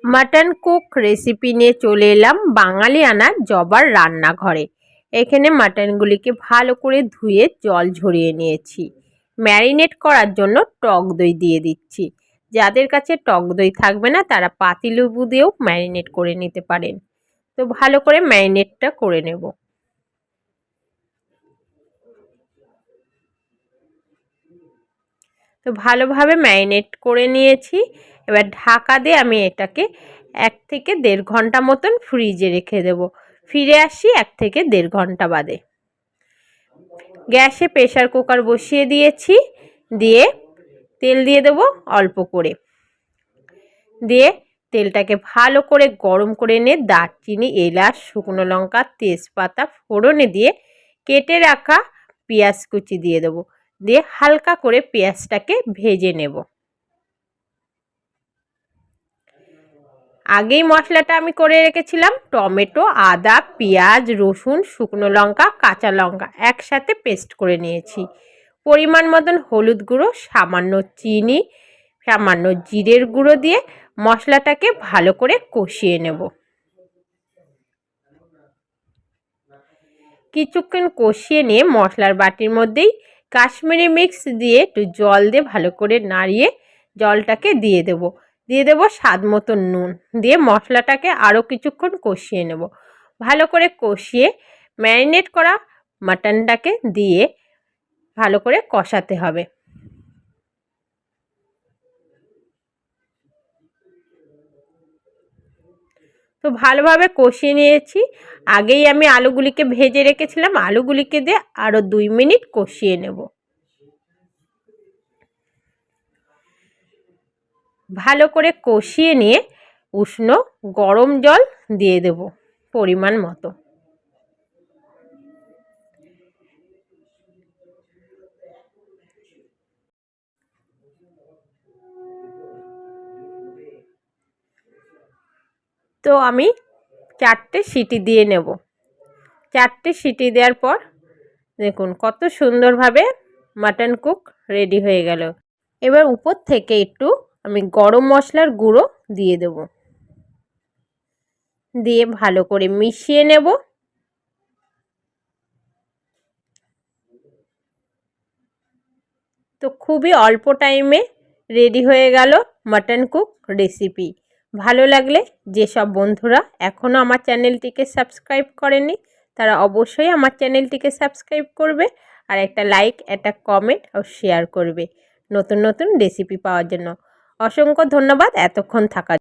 Mutton cook recipe নিয়ে চলে এলাম বাঙালিয়ানা জবার রান্নাঘরে। এখানে মাটনগুলিকে ভালো করে ধুয়ে জল ঝরিয়ে নিয়েছি। ম্যারিনেট করার জন্য টক দই দিয়ে দিচ্ছি। যাদের কাছে টক দই থাকবে না তারা পাতিলেবু দিয়েও ম্যারিনেট করে নিতে পারেন। তো ভালো করে ম্যারিনেটটা করে নেব। তো ভালোভাবে ম্যারিনেট করে নিয়েছি। এবার ঢাকা দিয়ে আমি এটাকে 1 থেকে 1.5 ঘন্টা মতন ফ্রিজে রেখে দেব। ফিরে আসি 1 থেকে 1.5 ঘন্টা বাদে। গ্যাসে প্রেসার কুকার বসিয়ে দিয়েছি, দিয়ে তেল দিয়ে দেব অল্প করে। দিয়ে তেলটাকে ভালো করে গরম করে নিয়ে দারচিনি, এলাচ, শুকনো লঙ্কা, তেজপাতা ফোড়নে দিয়ে কেটে রাখা পেঁয়াজ কুচি দিয়ে দেবো। দিয়ে হালকা করে পেঁয়াজটাকে ভেজে নেব। আগেই মশলাটা আমি করে রেখেছিলাম। টমেটো, আদা, পেঁয়াজ, রসুন, শুকনো লঙ্কা, কাঁচা লঙ্কা একসাথে পেস্ট করে নিয়েছি। পরিমাণ মতন হলুদ গুঁড়ো, সামান্য চিনি, সামান্য জিরের গুঁড়ো দিয়ে মশলাটাকে ভালো করে কষিয়ে নেব। কিছুক্ষণ কষিয়ে নিয়ে মশলার বাটির মধ্যেই কাশ্মীরি মিক্স দিয়ে একটু জল দিয়ে ভালো করে নাড়িয়ে জলটাকে দিয়ে দেব। দিয়ে দেবো স্বাদ মতো নুন, দিয়ে মশলাটাকে আরও কিছুক্ষণ কষিয়ে নেব। ভালো করে কষিয়ে ম্যারিনেট করা মাটনটাকে দিয়ে ভালো করে কষাতে হবে। তো ভালোভাবে কষিয়ে নিয়েছি। আগেই আমি আলুগুলিকে ভেজে রেখেছিলাম। আলুগুলিকে দিয়ে আরও 2 মিনিট কষিয়ে নেব। ভালো করে কষিয়ে নিয়ে উষ্ণ গরম জল দিয়ে দেব পরিমাণ মতো। তো আমি 4টে সিটি দিয়ে নেব। 4টে সিটি দেওয়ার পর দেখুন কত সুন্দরভাবে মাটন কুক রেডি হয়ে গেল। এবার উপর থেকে একটু আমি গরম মশলার গুঁড়ো দিয়ে দেব। দিয়ে ভালো করে মিশিয়ে নেব। তো খুবই অল্প টাইমে রেডি হয়ে গেল মাটন কুক রেসিপি। ভালো লাগলে যেসব বন্ধুরা এখনও আমার চ্যানেলটিকে সাবস্ক্রাইব করেনি তারা অবশ্যই আমার চ্যানেলটিকে সাবস্ক্রাইব করবে, আর একটা লাইক, একটা কমেন্ট ও শেয়ার করবে নতুন নতুন রেসিপি পাওয়ার জন্য। অসংখ্য ধন্যবাদ এতক্ষণ থাকার।